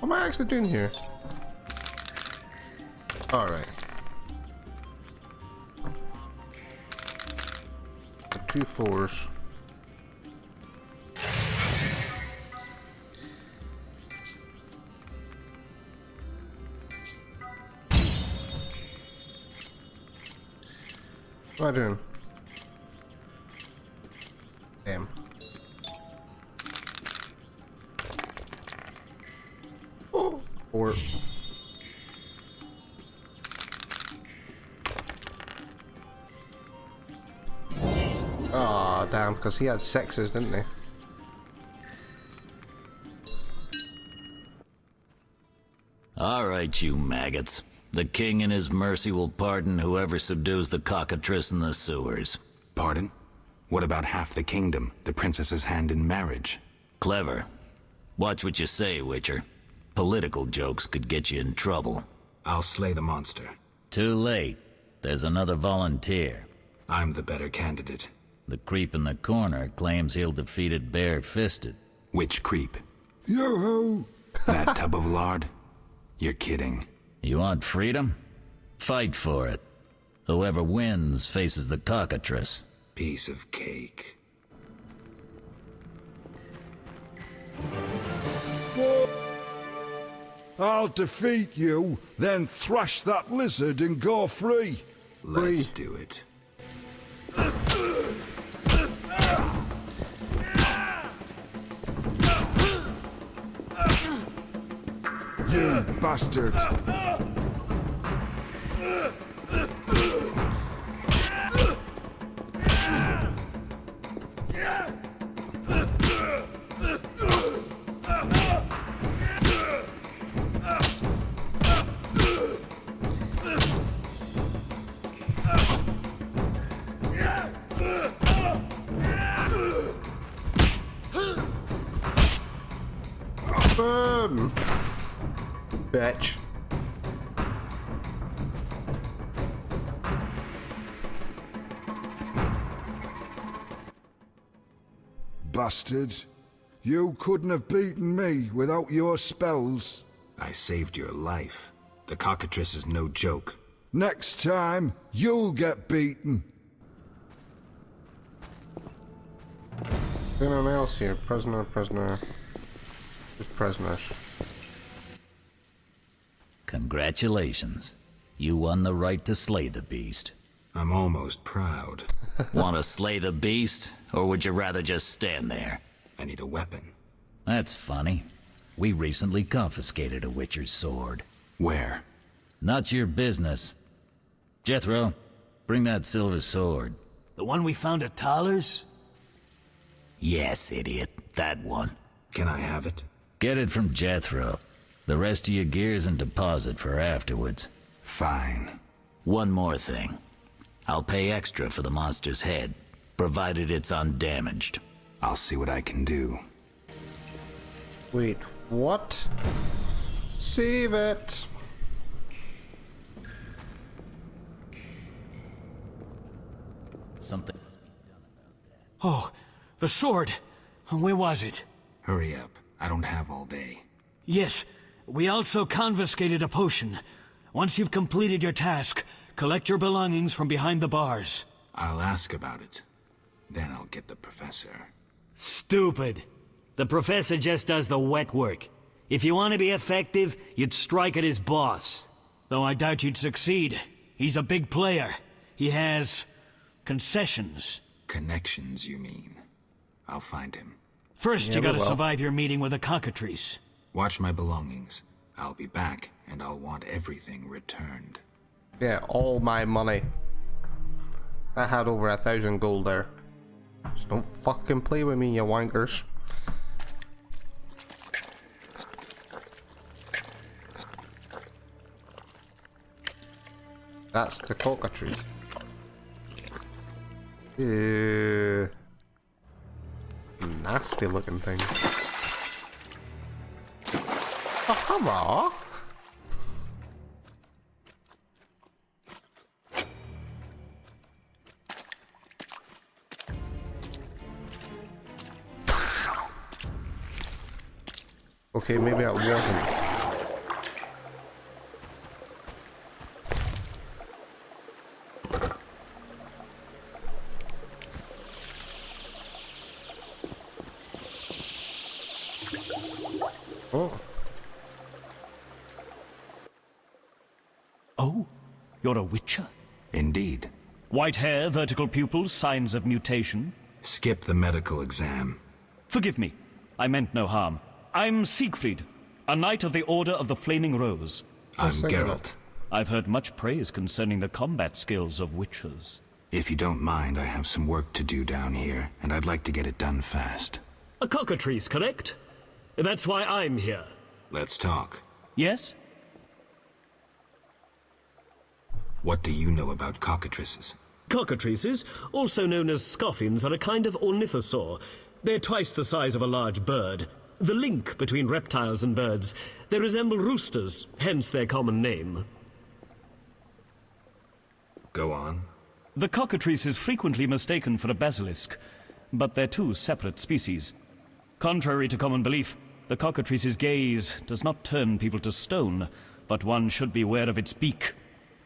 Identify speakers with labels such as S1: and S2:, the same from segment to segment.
S1: What am I actually doing here? Alright. The 2 4s. What am I doing? Damn. Oh, 4. Aw, damn, because he had 6s, didn't he?
S2: All right, you maggots. The king in his mercy will pardon whoever subdues the cockatrice in the sewers.
S3: Pardon? What about half the kingdom, the princess's hand in marriage?
S2: Clever. Watch what you say, Witcher. Political jokes could get you in trouble.
S3: I'll slay the monster.
S2: Too late. There's another volunteer.
S3: I'm the better candidate.
S2: The creep in the corner claims he'll defeat it bare-fisted.
S3: Which creep?
S4: Yo-ho!
S3: That tub of lard? You're kidding.
S2: You want freedom? Fight for it. Whoever wins faces the cockatrice.
S3: Piece of cake.
S4: I'll defeat you, then thrash that lizard and go free.
S3: Let's do it.
S4: You bastard.
S1: Boom! Bitch.
S4: Bastard. You couldn't have beaten me without your spells.
S3: I saved your life. The cockatrice is no joke.
S4: Next time, you'll get beaten.
S1: Anyone else here? Prisoner, prisoner. Just prisoners.
S2: Congratulations. You won the right to slay the beast.
S3: I'm almost proud.
S2: Want to slay the beast, or would you rather just stand there?
S3: I need a weapon.
S2: That's funny. We recently confiscated a Witcher's sword.
S3: Where?
S2: Not your business. Jethro, bring that silver sword.
S5: The one we found at Thaler's?
S2: Yes, idiot. That one.
S3: Can I have it?
S2: Get it from Jethro. The rest of your gear's in deposit for afterwards.
S3: Fine.
S2: One more thing. I'll pay extra for the monster's head, provided it's undamaged.
S3: I'll see what I can do.
S1: Wait, what? Save it!
S2: Something must be done about that.
S5: Oh, the sword. Where was it?
S3: Hurry up. I don't have all day.
S5: Yes, we also confiscated a potion. Once you've completed your task, collect your belongings from behind the bars.
S3: I'll ask about it. Then I'll get the professor.
S5: Stupid. The professor just does the wet work. If you want to be effective, you'd strike at his boss. Though I doubt you'd succeed. He's a big player. He has concessions.
S3: Connections, you mean? I'll find him.
S5: First,
S1: Yeah,
S5: you gotta
S1: well.
S5: survive your meeting with the cockatrice.
S3: Watch my belongings. I'll be back, and I'll want everything returned.
S1: Yeah, all my money. I had over 1,000 gold there. Just don't fucking play with me, you wankers. That's the cockatrice. Nasty looking thing. Oh, hello. Okay, maybe it wasn't. Oh.
S5: Oh? You're a witcher?
S3: Indeed.
S5: White hair, vertical pupils, signs of mutation?
S3: Skip the medical exam.
S5: Forgive me. I meant no harm. I'm Siegfried, a knight of the Order of the Flaming Rose.
S3: I'm
S1: say
S3: Geralt.
S5: I've heard much praise concerning the combat skills of witchers.
S3: If you don't mind, I have some work to do down here, and I'd like to get it done fast.
S5: A cockatrice, correct? That's why I'm here.
S3: Let's talk.
S5: Yes?
S3: What do you know about cockatrices?
S5: Cockatrices, also known as scoffins, are a kind of ornithosaur. They're twice the size of a large bird. The link between reptiles and birds. They resemble roosters, hence their common name.
S3: Go on.
S5: The cockatrice is frequently mistaken for a basilisk, but they're two separate species. Contrary to common belief, the cockatrice's gaze does not turn people to stone, but one should beware of its beak.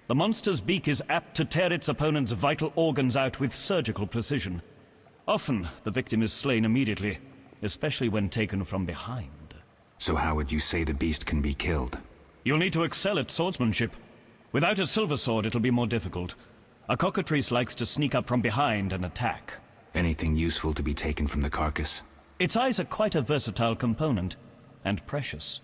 S5: The monster's beak is apt to tear its opponent's vital organs out with surgical precision. Often, the victim is slain immediately, especially when taken from behind.
S3: So how would you say the beast can be killed?
S5: You'll need to excel at swordsmanship. Without a silver sword, it'll be more difficult. A cockatrice likes to sneak up from behind and attack.
S3: Anything useful to be taken from the carcass?
S5: Its eyes are quite a versatile component, and precious.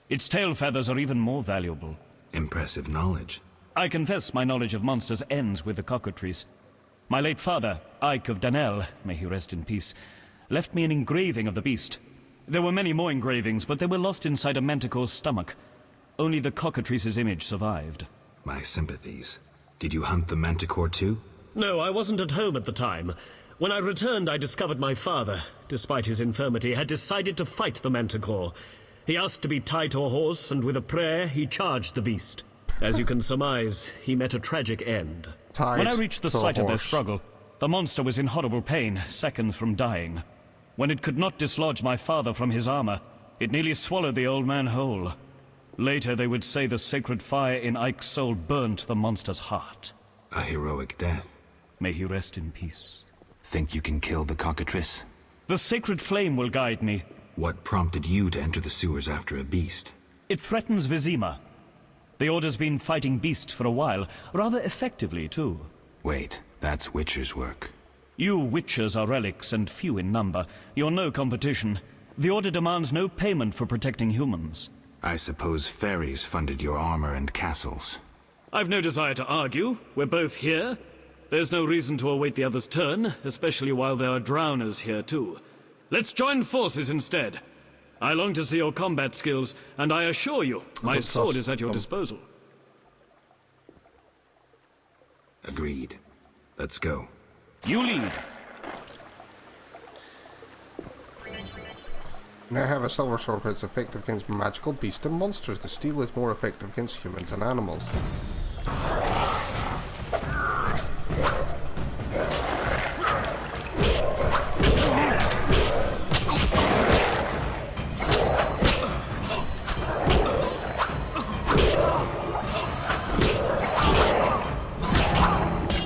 S5: Its tail feathers are even more valuable.
S3: Impressive knowledge.
S5: I confess my knowledge of monsters ends with the cockatrice. My late father, Ike of Danel, may he rest in peace, left me an engraving of the beast. There were many more engravings, but they were lost inside a manticore's stomach. Only the cockatrice's image survived.
S3: My sympathies. Did you hunt the manticore too?
S5: No, I wasn't at home at the time. When I returned, I discovered my father, despite his infirmity, had decided to fight the manticore. He asked to be tied to a horse, and with a prayer, he charged the beast. As you can surmise, he met a tragic end.
S1: Tied
S5: When I reached the
S1: to a
S5: site of their
S1: horse.
S5: struggle, the monster was in horrible pain, seconds from dying. When it could not dislodge my father from his armor, it nearly swallowed the old man whole. Later, they would say the sacred fire in Ike's soul burnt the monster's heart.
S3: A heroic death.
S5: May he rest in peace.
S3: Think you can kill the cockatrice?
S5: The sacred flame will guide me.
S3: What prompted you to enter the sewers after a beast?
S5: It threatens Vizima. The Order's been fighting beasts for a while, rather effectively, too.
S3: Wait, that's Witcher's work.
S5: You witchers are relics and few in number. You're no competition. The Order demands no payment for protecting humans.
S3: I suppose fairies funded your armor and castles.
S5: I've no desire to argue. We're both here. There's no reason to await the other's turn, especially while there are drowners here, too. Let's join forces instead. I long to see your combat skills, and I assure you, my
S1: don't
S5: sword
S1: trust
S5: is at your
S1: them.
S5: disposal.
S3: Agreed. Let's go.
S5: You lead.
S1: Now I have a silver sword, but it's effective against magical beasts and monsters. The steel is more effective against humans and animals.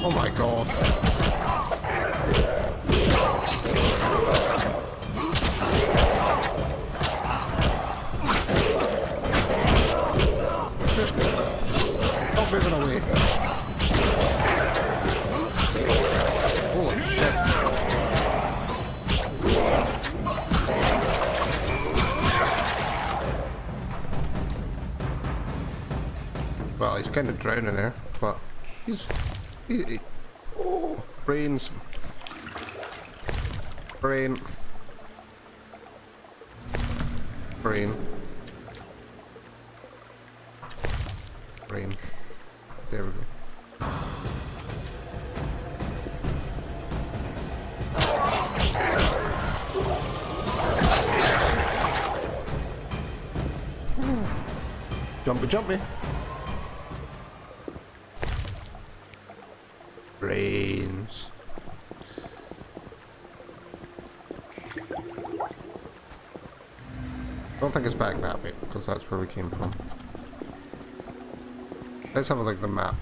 S1: Oh my god. Stop moving away. Holy shit. Well, he's kind of drowning there, but oh, brains. Brain. Brain. Brain. There we go. Jumpy, jumpy. Brains. I don't think it's back that way, because that's where we came from. Let's have a look at the map.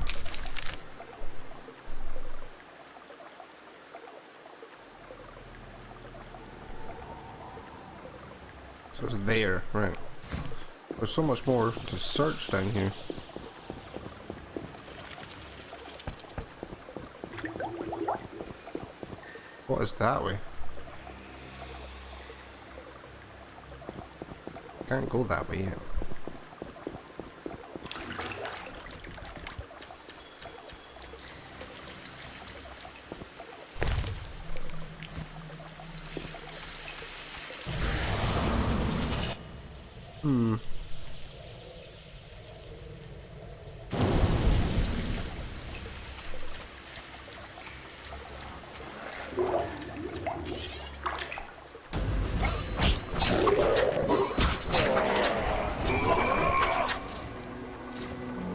S1: So it's there, right. There's so much more to search down here. What is that way? Can't go that way yet.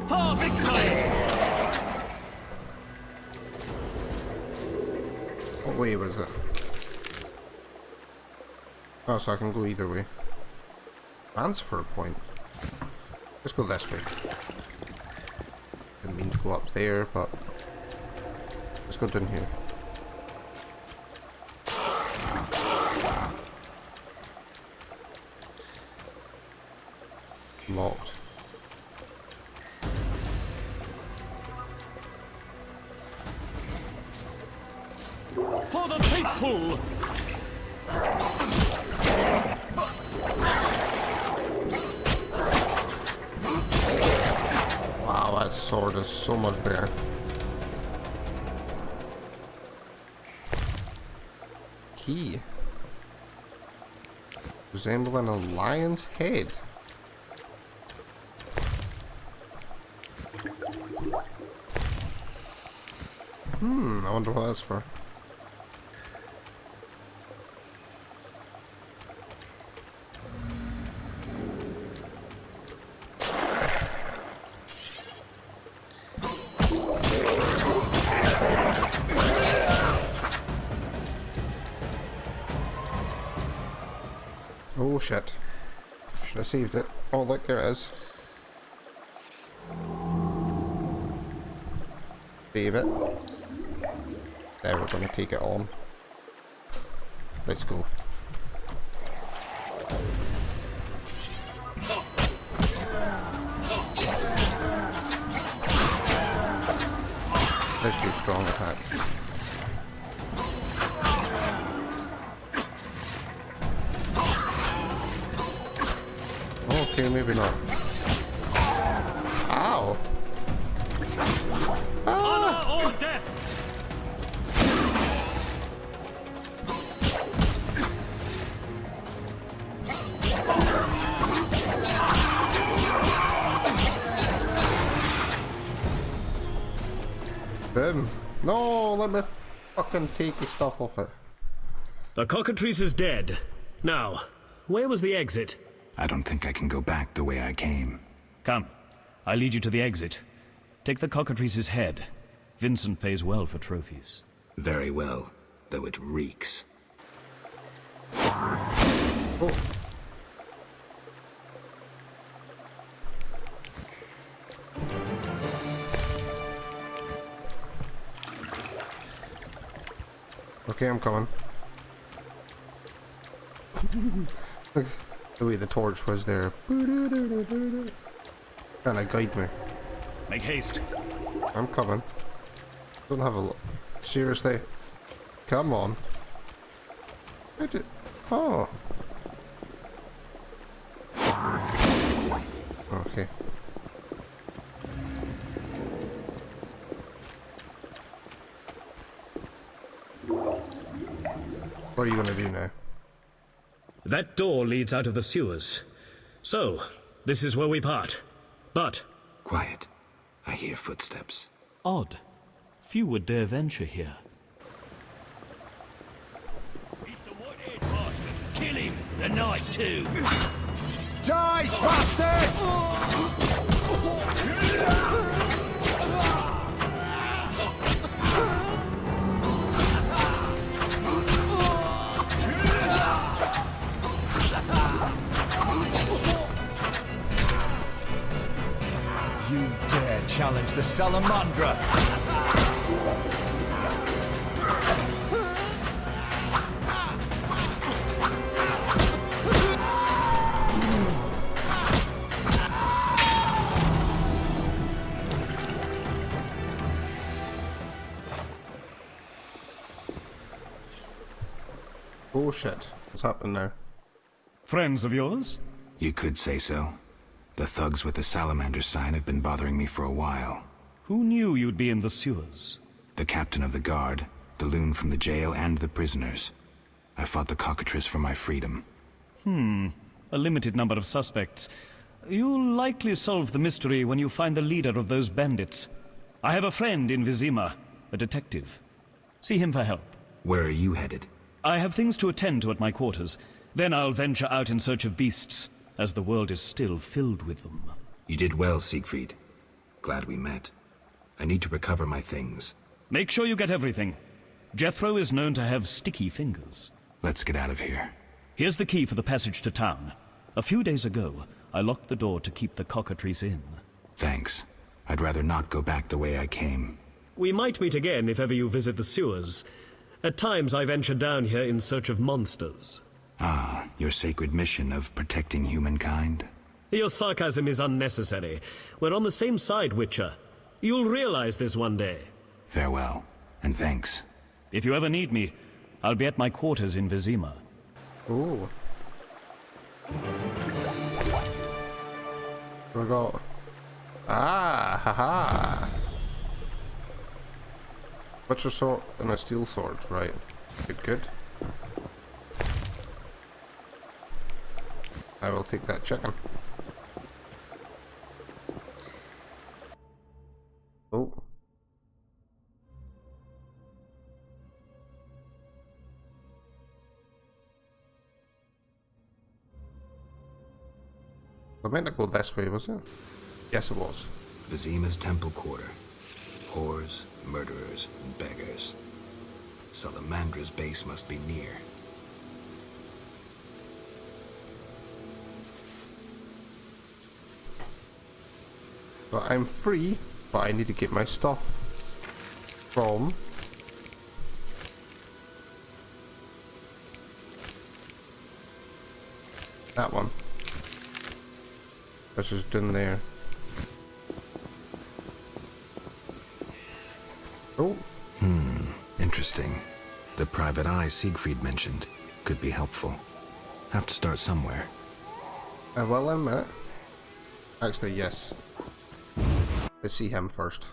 S5: For victory!
S1: What way was it? Oh, so I can go either way. Transfer point. Let's go this way. Didn't mean to go up there, but let's go down here. Locked.
S5: For the faithful!
S1: Wow, that sword is so much better. Key. Resembling a lion's head. I wonder what that's for. Oh shit. Should have saved it. Oh look, there it is. Save it. There, we're gonna take it on. Let's go. Let's do strong attack. Okay, maybe not. Ow!
S5: Honor or death!
S1: Boom. No, let me fucking take the stuff off it.
S5: The cockatrice is dead. Now, where was the exit?
S3: I don't think I can go back the way I came.
S5: Come, I lead you to the exit. Take the cockatrice's head. Vincent pays well for trophies.
S3: Very well, though it reeks.
S1: Oh. Okay, I'm coming. The way the torch was there. Trying to guide me.
S5: Make haste.
S1: I'm coming. Don't have a look. Seriously? Come on. Oh. Okay. What are you gonna do now?
S5: That door leads out of the sewers. So, this is where we part. But...
S3: Quiet. I hear footsteps.
S5: odd. Few would dare venture here. He's the white-haired bastard. Kill him! The knight too!
S4: Die, bastard!
S6: You dare challenge the Salamandra?
S1: shit. What's happening now?
S5: Friends of yours?
S3: You could say so. The thugs with the salamander sign have been bothering me for a while.
S5: Who knew you'd be in the sewers?
S3: The captain of the guard, the loon from the jail, and the prisoners. I fought the cockatrice for my freedom.
S5: A limited number of suspects. You'll likely solve the mystery when you find the leader of those bandits. I have a friend in Vizima, a detective. See him for help.
S3: Where are you headed?
S5: I have things to attend to at my quarters. Then I'll venture out in search of beasts, as the world is still filled with them.
S3: You did well, Siegfried. Glad we met. I need to recover my things.
S5: Make sure you get everything. Jethro is known to have sticky fingers.
S3: Let's get out of here.
S5: Here's the key for the passage to town. A few days ago, I locked the door to keep the cockatrice in.
S3: Thanks. I'd rather not go back the way I came.
S7: We might meet again if ever you visit the sewers. At times I venture down here in search of monsters.
S3: Ah, your sacred mission of protecting humankind?
S7: Your sarcasm is unnecessary. We're on the same side, Witcher. You'll realize this one day.
S3: Farewell, and thanks.
S5: If you ever need me, I'll be at my quarters in Vizima.
S1: Ooh. What we got? Ah, haha. Butcher sword and a steel sword, right? Good, good. I will take that chicken. Oh. I meant to go this way, was it? Yes, it was.
S3: Vizima's temple quarter. Whores, murderers, and beggars. Salamandra's base must be near.
S1: But I'm free, but I need to get my stuff from that one, which is down there. Oh.
S3: Interesting. The private eye Siegfried mentioned could be helpful. Have to start somewhere.
S1: I will admit. Actually, yes. Let's see him first.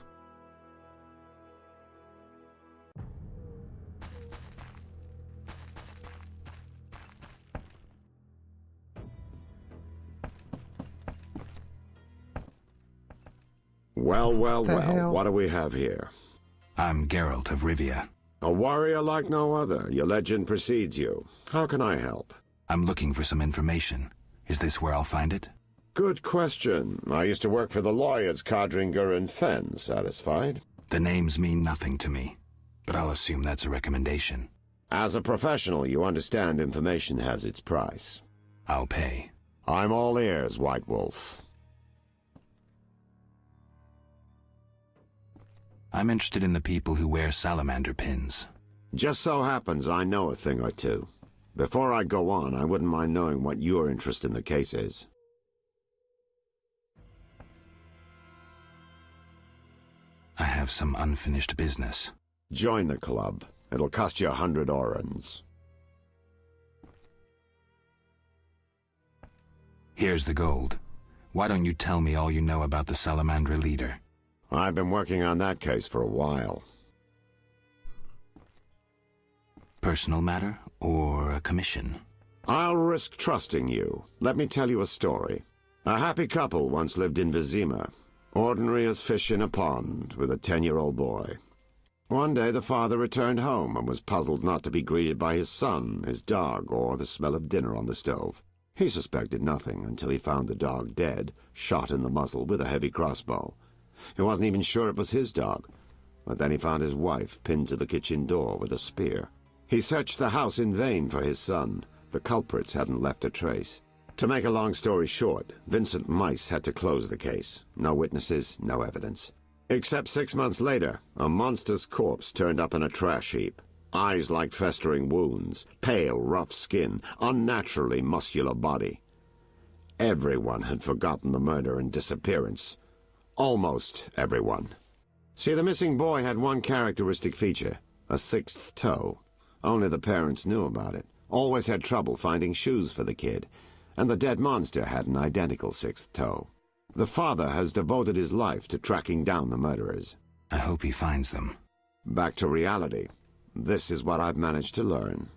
S8: Well, well,
S1: The
S8: well,
S1: hell?
S8: what do we have here?
S3: I'm Geralt of Rivia.
S8: A warrior like no other. Your legend precedes you. How can I help?
S3: I'm looking for some information. Is this where I'll find it?
S8: Good question. I used to work for the lawyers Codringer and Fenn. Satisfied?
S3: The names mean nothing to me, but I'll assume that's a recommendation.
S8: As a professional, you understand information has its price.
S3: I'll pay.
S8: I'm all ears, White Wolf.
S3: I'm interested in the people who wear salamander pins.
S8: Just so happens I know a thing or two. Before I go on, I wouldn't mind knowing what your interest in the case is.
S3: I have some unfinished business.
S8: Join the club. It'll cost you 100 orens.
S3: Here's the gold. Why don't you tell me all you know about the Salamandra leader?
S8: I've been working on that case for a while.
S3: Personal matter or a commission?
S8: I'll risk trusting you. Let me tell you a story. A happy couple once lived in Vizima. Ordinary as fish in a pond, with a 10-year-old boy. One day the father returned home and was puzzled not to be greeted by his son, his dog, or the smell of dinner on the stove. He suspected nothing until he found the dog dead, shot in the muzzle with a heavy crossbow. He wasn't even sure it was his dog, but then he found his wife pinned to the kitchen door with a spear. He searched the house in vain for his son. The culprits hadn't left a trace. To make a long story short, Vincent Mice had to close the case. No witnesses, no evidence. Except 6 months later, a monster's corpse turned up in a trash heap. Eyes like festering wounds, pale, rough skin, unnaturally muscular body. Everyone had forgotten the murder and disappearance. Almost everyone. See, the missing boy had one characteristic feature, a 6th toe. Only the parents knew about it. Always had trouble finding shoes for the kid, and the dead monster had an identical sixth toe. The father has devoted his life to tracking down the murderers.
S3: I hope he finds them.
S8: Back to reality. This is what I've managed to learn.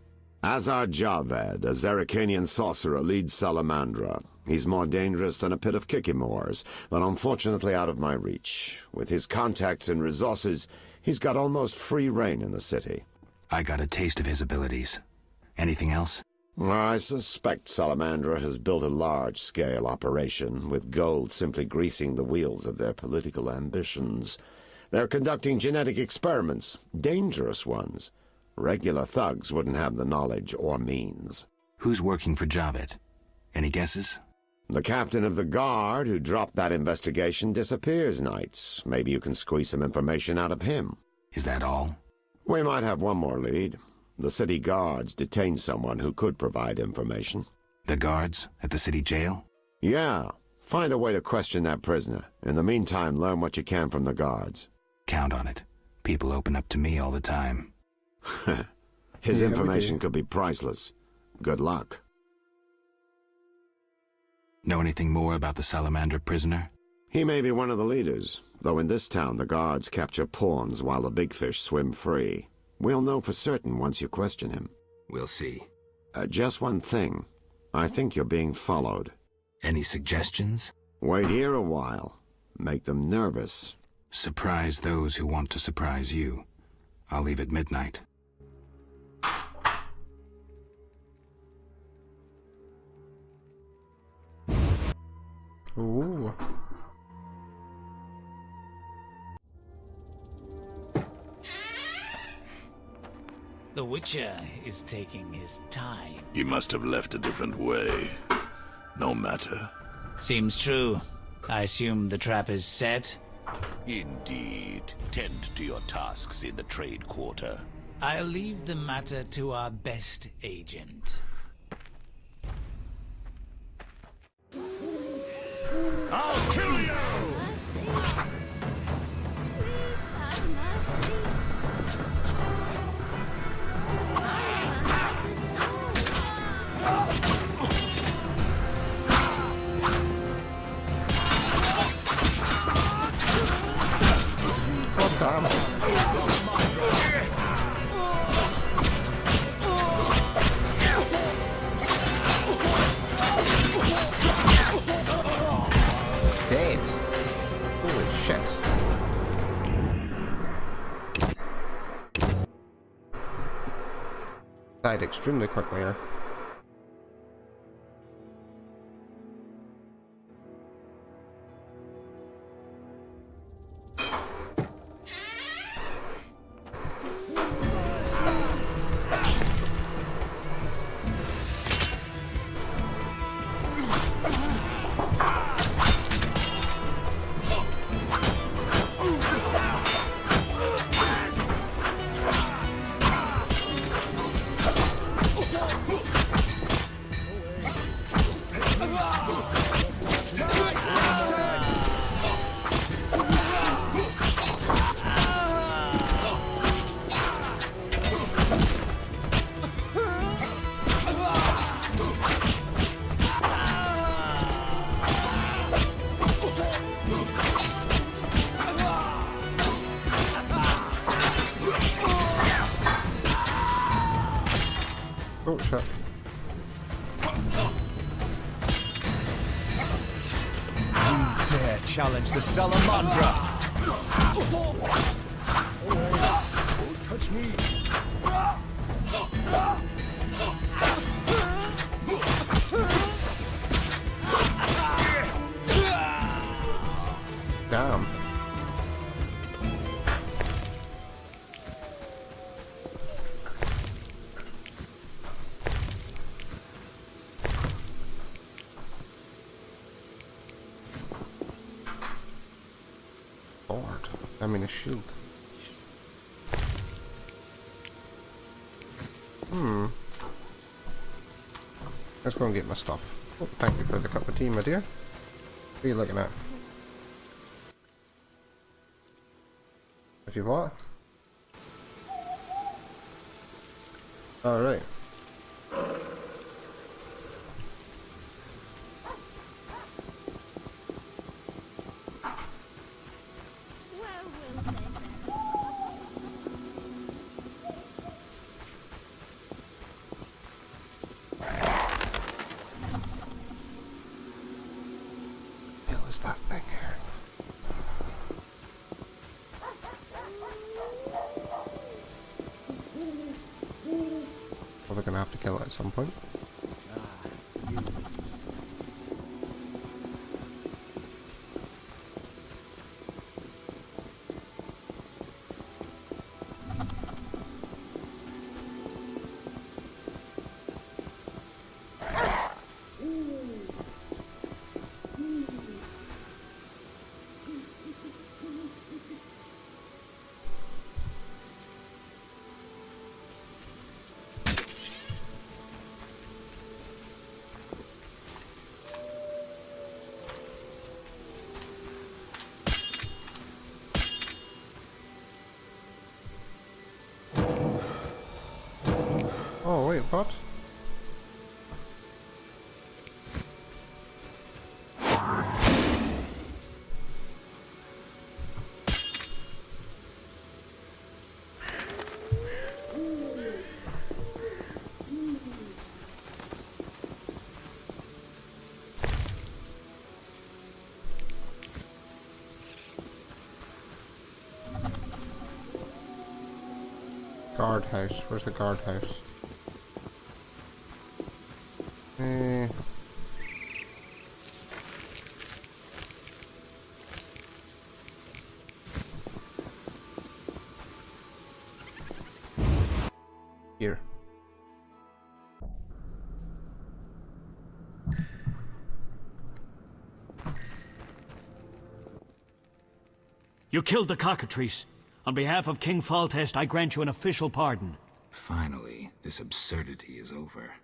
S8: Azar Javed, a Zerrikanian sorcerer, leads Salamandra. He's more dangerous than a pit of Kikimors, but unfortunately out of my reach. With his contacts and resources, he's got almost free reign in the city.
S3: I got a taste of his abilities. Anything else?
S8: I suspect Salamandra has built a large-scale operation, with gold simply greasing the wheels of their political ambitions. They're conducting genetic experiments, dangerous ones. Regular thugs wouldn't have the knowledge or means.
S3: Who's working for Javed? Any guesses?
S8: The captain of the guard who dropped that investigation disappears nights. Maybe you can squeeze some information out of him.
S3: Is that all?
S8: We might have one more lead. The city guards detained someone who could provide information.
S3: The guards at the city jail?
S8: Yeah. Find a way to question that prisoner. In the meantime, learn what you can from the guards.
S3: Count on it. People open up to me all the time.
S8: His information could be priceless. Good luck.
S3: Know anything more about the Salamander prisoner?
S8: He may be one of the leaders, though in this town the guards capture pawns while the big fish swim free. We'll know for certain once you question him.
S3: We'll see.
S8: Just one thing. I think you're being followed.
S3: Any suggestions?
S8: Wait here a while. Make them nervous.
S3: Surprise those who want to surprise you. I'll leave at midnight.
S1: Ooh.
S9: The Witcher is taking his time.
S10: He must have left a different way. No matter.
S9: Seems true. I assume the trap is set?
S10: Indeed. Tend to your tasks in the trade quarter.
S9: I'll leave the matter to our best agent.
S5: I'll kill you!
S1: God damn. Dead. Holy shit. Died extremely quickly here. Oh shit.
S6: You dare challenge the Salamandra?
S4: Don't touch me.
S1: Damn. Sword. I mean a shield. Let's go and get my stuff. Oh, thank you for the cup of tea, my dear. What are you looking at? If you what? Alright. that thing here. Well, they're gonna have to kill it at some point. Oh wait, what? Guardhouse. Where's the guardhouse? Here.
S5: You killed the cockatrice. On behalf of King Foltest, I grant you an official pardon.
S3: Finally, this absurdity is over.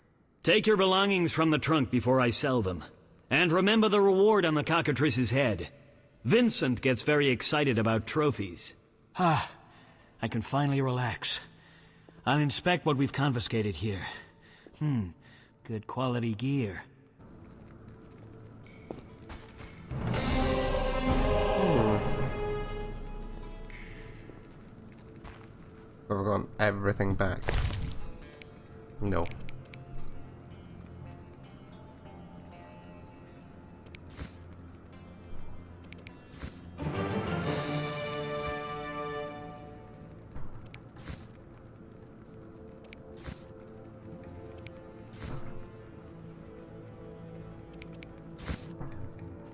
S5: Take your belongings from the trunk before I sell them. And remember the reward on the cockatrice's head. Vincent gets very excited about trophies. Ah, I can finally relax. I'll inspect what we've confiscated here. Good quality gear.
S1: Have I gotten everything back? No.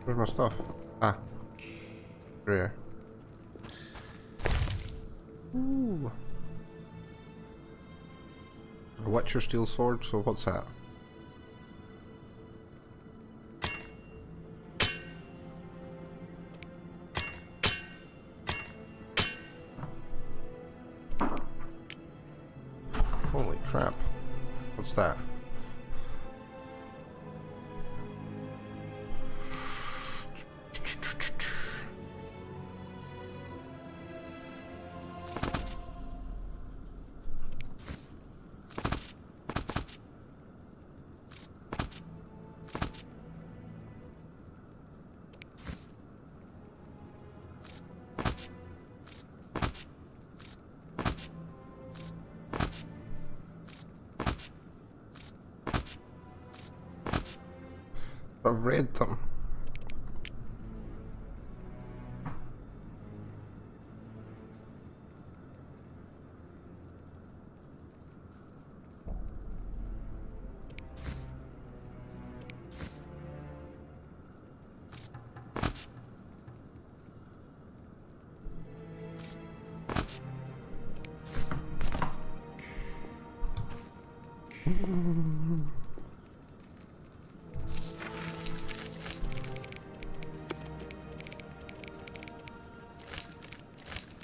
S1: Where's my stuff? Ah. Rare. Ooh. A Witcher steel sword, so what's that? Holy crap. What's that? I've read them.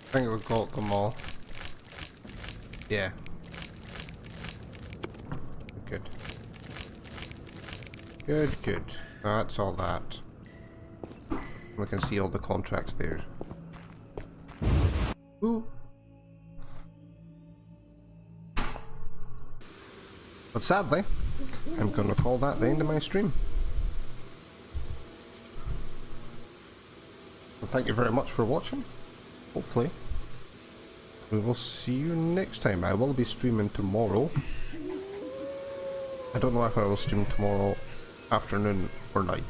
S1: I think we've got them all. Yeah. Good. Good, good. That's all that. We can see all the contracts there. Ooh. But sadly, I'm going to call that the end of my stream. So thank you very much for watching. Hopefully, we will see you next time. I will be streaming tomorrow. I don't know if I will stream tomorrow afternoon or night.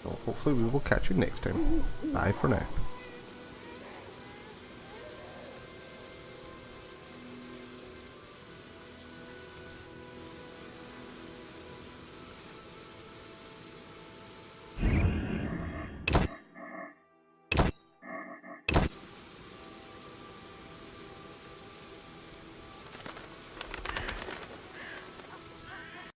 S1: So hopefully we will catch you next time. Bye for now.